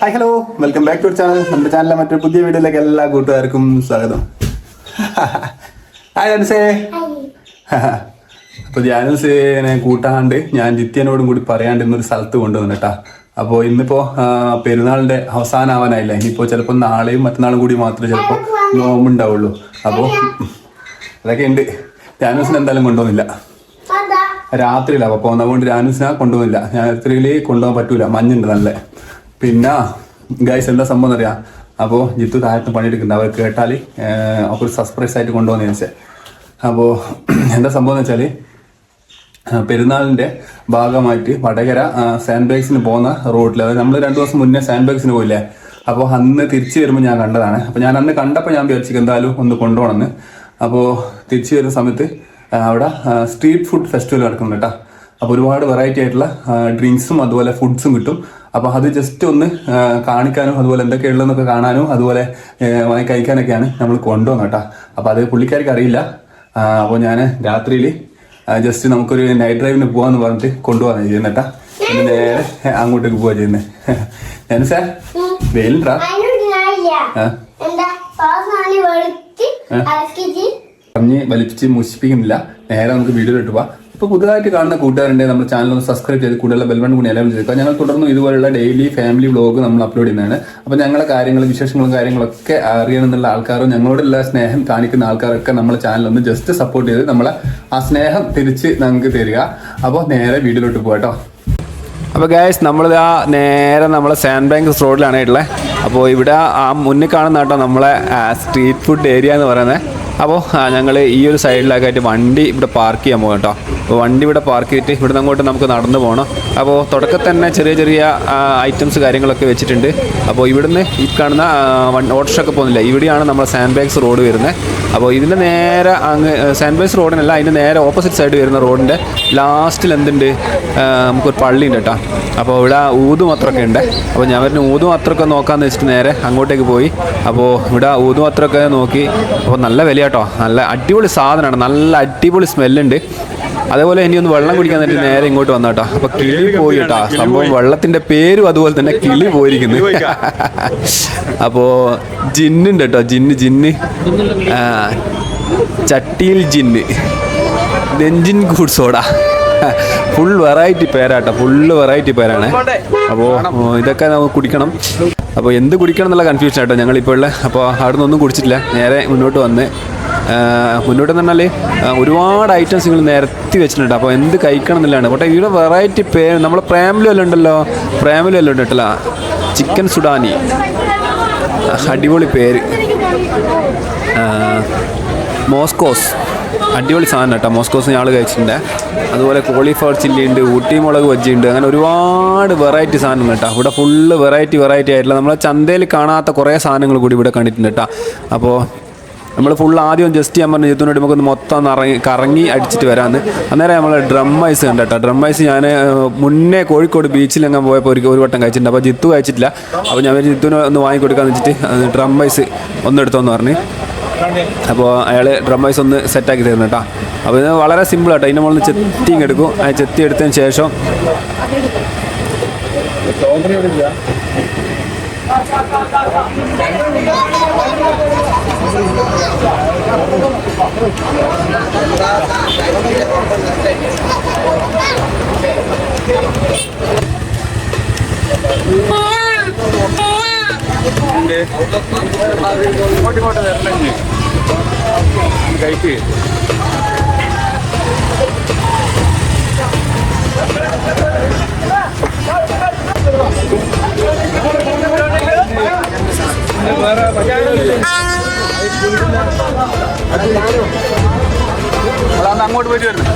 Hi hello welcome back to channel. നമ്മുടെ ചാനലിലെ മറ്റൊരു പുതിയ വീഡിയോയിലേക്ക് എല്ലാ കൂട്ടുകാർക്കും സ്വാഗതം. ഹായ് അനുസേ. അപ്പോൾ ജാനുസിനെ കൂട്ടാണ്ട് ഞാൻ ജിത്യനോടും കൂടി പറയാണ്ട് ഇന്നൊരു സ്ഥലത്ത് കൊണ്ടുവന്നു കേട്ടാ. അപ്പോൾ ഇന്നിപ്പോൾ പെരുന്നാളിൻ്റെ അവസാനമാവാനായില്ല. ഇനിയിപ്പോൾ ചിലപ്പോൾ നാളെയും മറ്റന്നാളും കൂടി മാത്രമേ ചിലപ്പോൾ നോമ്പുണ്ടാവുള്ളൂ. അപ്പോൾ അതൊക്കെ ഉണ്ട്. ജാനുസിനെ എന്തായാലും കൊണ്ടുപോകുന്നില്ല, രാത്രിയിലാണ് അപ്പോൾ അതുകൊണ്ട് ജാനുസിനെ കൊണ്ടുപോകുന്നില്ല. രാത്രിയിൽ കൊണ്ടുപോകാൻ പറ്റൂല, മഞ്ഞുണ്ട് നല്ല. പിന്നെ ഗൈസ് എന്താ സംഭവം എന്നറിയാം. അപ്പോൾ ജിത്തു താഴത്ത് പണിയെടുക്കുന്നുണ്ട്. അവർ കേട്ടാൽ അവർ സർപ്രൈസ് ആയിട്ട് കൊണ്ടുപോകുന്നതെന്ന് വെച്ചാൽ. അപ്പോൾ എന്താ സംഭവം എന്ന് വെച്ചാൽ പെരുന്നാളിൻ്റെ ഭാഗമായിട്ട് വടകര സാൻഡ് ബാഗ്സിന് പോകുന്ന റോഡിൽ, അതായത് നമ്മൾ 2 ദിവസം മുന്നേ സാൻഡ് ബാഗ്സിന് പോയില്ലേ, അപ്പോൾ അന്ന് തിരിച്ചു വരുമ്പോൾ ഞാൻ കണ്ടതാണ്. അപ്പോൾ ഞാൻ അന്ന് കണ്ടപ്പോൾ ഞാൻ വിചാരിച്ചു എന്തായാലും ഒന്ന് കൊണ്ടുപോകണമെന്ന്. അപ്പോൾ തിരിച്ചു വരുന്ന സമയത്ത് അവിടെ സ്ട്രീറ്റ് ഫുഡ് ഫെസ്റ്റിവൽ നടക്കുന്നുണ്ട് കേട്ടോ. അപ്പോൾ ഒരുപാട് വെറൈറ്റി ആയിട്ടുള്ള ഡ്രിങ്ക്സും അതുപോലെ ഫുഡ്സും കിട്ടും. അപ്പോൾ അത് ജസ്റ്റ് ഒന്ന് കാണിക്കാനും അതുപോലെ എന്തൊക്കെയുള്ളതെന്നൊക്കെ കാണാനും അതുപോലെ വാങ്ങി കഴിക്കാനൊക്കെയാണ് നമ്മൾ കൊണ്ടുപോകുന്നത് കേട്ടോ. അപ്പോൾ അത് പുള്ളിക്കാർക്ക് അറിയില്ല. അപ്പോൾ ഞാൻ രാത്രിയിൽ ജസ്റ്റ് നമുക്കൊരു നൈറ്റ് ഡ്രൈവിന് പോകാമെന്ന് പറഞ്ഞിട്ട് കൊണ്ടുപോകാൻ ചെയ്യുന്നത് കേട്ടോ. പിന്നെ നേരെ അങ്ങോട്ടേക്ക് പോവാ ചെയ്യുന്നത്. ഞാൻ സാർ വെയിലുണ്ടാ പറഞ്ഞ് വലിപ്പിച്ച് മുഷിപ്പിക്കുന്നില്ല. നേരെ നമുക്ക് വീഡിയോയിലിട്ട് പോവാം. ഇപ്പോൾ പുതുതായിട്ട് കാണുന്ന കൂട്ടുകാരുണ്ട് നമ്മുടെ ചാനൽ ഒന്ന് സബ്സ്ക്രൈബ് ചെയ്ത് കൂടുതലുള്ള ബെൽബൺ കൂടി എല്ലാം ചെയ്തേക്കുക. ഞങ്ങൾ തുടർന്നും ഇതുപോലുള്ള ഡെയിലി ഫാമിലി വ്ളോഗ് നമ്മൾ അപ്ലോഡ് ചെയ്യുന്നതാണ്. അപ്പോൾ ഞങ്ങളെ കാര്യങ്ങൾ വിശേഷങ്ങളും കാര്യങ്ങളൊക്കെ അറിയണമെന്നുള്ള ആൾക്കാരും ഞങ്ങളോടുള്ള സ്നേഹം കാണിക്കുന്ന ആൾക്കാരൊക്കെ നമ്മളെ ചാനലൊന്ന് ജസ്റ്റ് സപ്പോർട്ട് ചെയ്ത് നമ്മളെ ആ സ്നേഹം തിരിച്ച് ഞങ്ങൾക്ക് തരിക. അപ്പോൾ നേരെ വീഡിയോയിലോട്ട് പോകാം. അപ്പോൾ ഗൈസ് നമ്മളിതാ നേരെ നമ്മളെ സാൻഡ് ബാങ്ക്സ് റോഡിലാണ് ഉള്ളത്. അപ്പോൾ ഇവിടെ ആ മുന്നിൽ കാണുന്ന കേട്ടോ നമ്മളെ സ്ട്രീറ്റ് ഫുഡ് ഏരിയ എന്ന് പറയുന്നത്. അപ്പോൾ ഞങ്ങൾ ഈ ഒരു സൈഡിലൊക്കെയായിട്ട് വണ്ടി ഇവിടെ പാർക്ക് ചെയ്യാൻ പോകും കേട്ടോ. അപ്പോൾ വണ്ടി ഇവിടെ പാർക്ക് ചെയ്തിട്ട് ഇവിടെ നിന്ന് അങ്ങോട്ട് നമുക്ക് നടന്നു പോകണം. അപ്പോൾ തുടക്കത്തിൽ തന്നെ ചെറിയ ചെറിയ ഐറ്റംസ് കാര്യങ്ങളൊക്കെ വെച്ചിട്ടുണ്ട്. അപ്പോൾ ഇവിടുന്ന് ഈ കാണുന്ന ഓട്ടോഷൊക്കെ പോകുന്നില്ല, ഇവിടെയാണ് നമ്മുടെ സാൻഡ് ബാഗ്സ് റോഡ് വരുന്നത്. അപ്പോൾ ഇതിൻ്റെ നേരെ അങ്ങ് സാൻഡ് ബാഗ്സ് റോഡിനല്ല, അതിൻ്റെ നേരെ ഓപ്പോസിറ്റ് സൈഡ് വരുന്ന റോഡിൻ്റെ ലാസ്റ്റിൽ എന്തുണ്ട്, നമുക്കൊരു പള്ളി ഉണ്ട് കേട്ടോ. അപ്പോൾ ഇവിടെ ഊതുമത്രമൊക്കെ ഉണ്ട്. അപ്പോൾ ഞാൻ വരുന്ന ഊതുമത്രമൊക്കെ നോക്കാമെന്ന് വെച്ചിട്ട് നേരെ അങ്ങോട്ടേക്ക് പോയി. അപ്പോൾ ഇവിടെ ഊതുമത്രമൊക്കെ നോക്കി. അപ്പോൾ നല്ല വില കേട്ടോ, നല്ല അടിപൊളി സാധനമാണ്, നല്ല അടിപൊളി സ്മെല്ലുണ്ട്. അതേപോലെ ഇനി ഒന്ന് വെള്ളം കുടിക്കാൻ വേണ്ടി നേരെ ഇങ്ങോട്ട് വന്ന കേട്ടോ. അപ്പോൾ കിളി പോയി കേട്ടോ, സംഭവം വെള്ളത്തിൻ്റെ പേരും അതുപോലെ തന്നെ കിളി പോയിരിക്കുന്നു. അപ്പോൾ ജിന്നുണ്ട് കേട്ടോ, ജിന്ന് ചട്ടിയിൽ ജിന്ന്, നെഞ്ചിൻ ഗൂഡ് സോഡ, ഫുൾ വെറൈറ്റി പേരാട്ടോ, ഫുള്ള് വെറൈറ്റി പേരാണ്. അപ്പോൾ ഇതൊക്കെ നമുക്ക് കുടിക്കണം. അപ്പോൾ എന്ത് കുടിക്കണം എന്നുള്ള കൺഫ്യൂഷൻ ആട്ടോ ഞങ്ങളിപ്പോൾ ഉള്ളത്. അപ്പോൾ അവിടെ നിന്നൊന്നും കുടിച്ചിട്ടില്ല, നേരെ മുന്നോട്ട് വന്ന് മുന്നോട്ട് എന്ന് പറഞ്ഞാൽ ഒരുപാട് ഐറ്റംസ് നിങ്ങൾ നിരത്തി വെച്ചിട്ടുണ്ട്. അപ്പോൾ എന്ത് കഴിക്കണം എന്നുള്ളതാണ്. പക്ഷേ ഇവിടെ വെറൈറ്റി പേര്, നമ്മളെ പ്രേമലു എല്ലാം ഉണ്ടല്ലോ, പ്രേമലു എല്ലാം ഉണ്ട് കേട്ടല്ലോ, ചിക്കൻ സുഡാനി, അടിപൊളി പേര്, മോസ്കോസ്, അടിപൊളി സാധനം കേട്ടോ. മോസ്കോസ് ഞങ്ങൾ കഴിച്ചിട്ടുണ്ട്. അതുപോലെ കോളിഫ്ലവർ ചില്ലി ഉണ്ട്, ഊട്ടി മുളക് ബജ്ജി ഉണ്ട്, അങ്ങനെ ഒരുപാട് വെറൈറ്റി സാധനം കേട്ടോ. ഇവിടെ ഫുള്ള് വെറൈറ്റി ആയിട്ടുള്ള നമ്മളെ ചന്തയിൽ കാണാത്ത കുറേ സാധനങ്ങൾ കൂടി ഇവിടെ കണ്ടിട്ടുണ്ട് കേട്ടോ. അപ്പോൾ നമ്മൾ ഫുൾ ആദ്യം ജസ്റ്റ് ഞാൻ പറഞ്ഞു ജിത്തുനോട് നമുക്കൊന്ന് മൊത്തം കറങ്ങി അടിച്ചിട്ട് വരാമെന്ന്. അന്നേരം നമ്മൾ ഡ്രം ഐസ് കണ്ട കേട്ടോ. ഡ്രം ഐസ് ഞാൻ മുന്നേ കോഴിക്കോട് ബീച്ചിലെങ്ങാൻ പോയപ്പോൾ ഒരു വട്ടം കഴിച്ചിട്ടുണ്ട്. അപ്പോൾ ജിത്തു കഴിച്ചിട്ടില്ല. അപ്പോൾ ഞാൻ ജിത്തുവിന് ഒന്ന് വാങ്ങിക്കൊടുക്കാന്ന് വെച്ചിട്ട് ഡ്രം ഐസ് ഒന്നെടുത്തോന്ന് പറഞ്ഞ്. അപ്പോൾ അയാൾ ഡ്രം ഐസ് ഒന്ന് സെറ്റാക്കി തരുന്നു കേട്ടോ. അപ്പോൾ ഇത് വളരെ സിമ്പിൾ ആട്ടോ. ഇതിൻ്റെ മുകളിൽ ചെത്തിങ് എടുക്കും. ആ ചെത്തി എടുത്തതിന് ശേഷം കഴിക്ക്. അതാണ് അങ്ങോട്ട് പോയിട്ട് വരുന്നത്.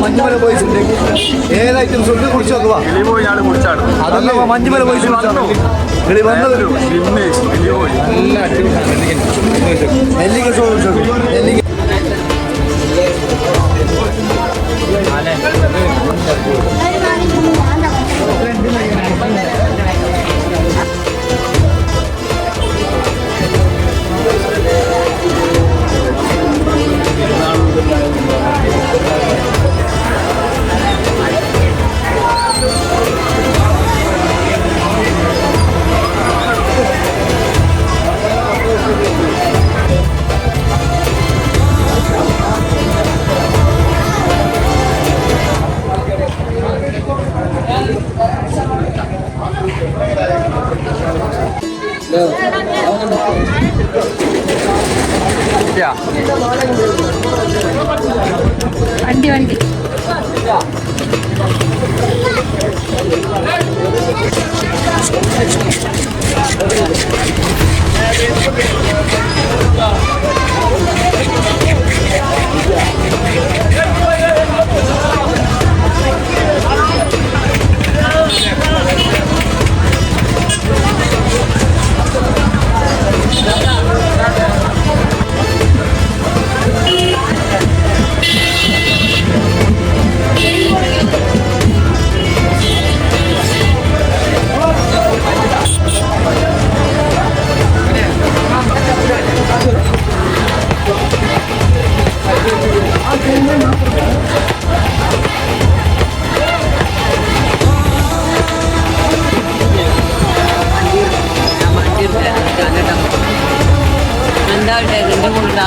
മഞ്ഞുമല ബോയ്സ് ഏത് ഐറ്റംസ് ഉണ്ട് കുടിച്ചു നോക്കുക. അതല്ല മഞ്ഞുമല ബോയ്സ് കിളി വന്നത് നെല്ലിക്ക ഷോ നെല്ലിക്ക വണ്ടി വണ്ടി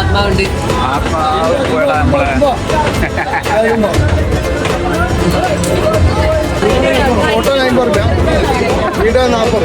ആത്മാവുണ്ട്. Photo 50 video 40.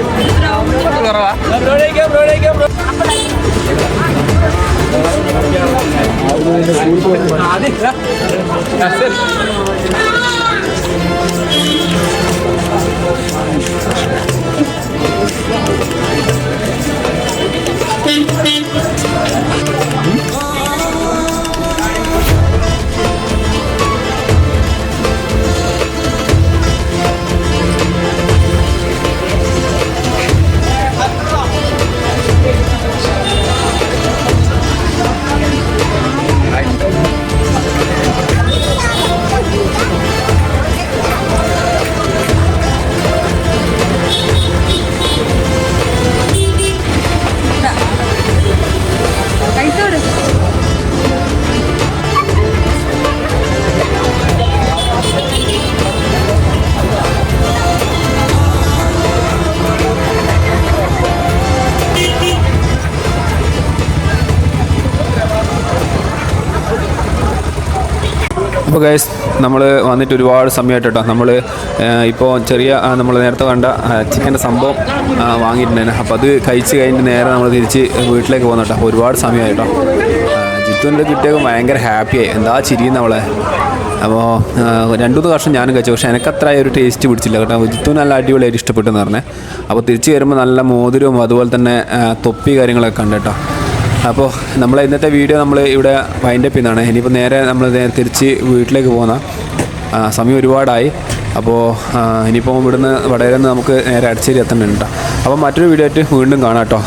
അപ്പോൾ ഗൈസ് നമ്മൾ വന്നിട്ട് ഒരുപാട് സമയമായിട്ട് കേട്ടോ. നമ്മൾ ഇപ്പോൾ ചെറിയ നമ്മൾ നേരത്തെ കണ്ട ചിക്കൻ്റെ സംഭവം വാങ്ങിയിട്ടുണ്ടായിരുന്നു. അപ്പോൾ അത് കഴിച്ച് കഴിഞ്ഞിട്ട് നേരെ നമ്മൾ തിരിച്ച് വീട്ടിലേക്ക് പോകുന്ന കേട്ടോ. അപ്പോൾ ഒരുപാട് സമയമായിട്ടോ. ജിത്തുവിൻ്റെ കിട്ടിയൊക്കെ ഭയങ്കര ഹാപ്പിയായി, എന്താ ചിരിയുന്ന അവളെ. അപ്പോൾ 2-3 വർഷം ഞാനും കഴിച്ചു, പക്ഷേ എനിക്കത്ര ഒരു ടേസ്റ്റ് പിടിച്ചില്ല കേട്ടോ. ജിത്തുവിന് നല്ല അടിപൊളിയായിട്ട് ഇഷ്ടപ്പെട്ടെന്ന് പറഞ്ഞേ. അപ്പോൾ തിരിച്ച് വരുമ്പോൾ നല്ല മോതിരവും അതുപോലെ തന്നെ തൊപ്പി കാര്യങ്ങളൊക്കെ ഉണ്ട് കേട്ടോ. അപ്പോൾ നമ്മളെ ഇന്നത്തെ വീഡിയോ നമ്മൾ ഇവിടെ വൈൻഡപ്പ് ചെയ്യുന്നതാണ്. ഇനിയിപ്പോൾ നേരെ നമ്മൾ തിരിച്ച് വീട്ടിലേക്ക് പോകുന്ന സമയം ഒരുപാടായി. അപ്പോൾ ഇനിയിപ്പോൾ ഇവിടുന്ന് വടകരയിൽ നിന്ന് നമുക്ക് നേരെ അടച്ചേരി എത്തേണ്ടതുണ്ട്. അപ്പോൾ മറ്റൊരു വീഡിയോ ആയിട്ട് വീണ്ടും കാണാം കേട്ടോ.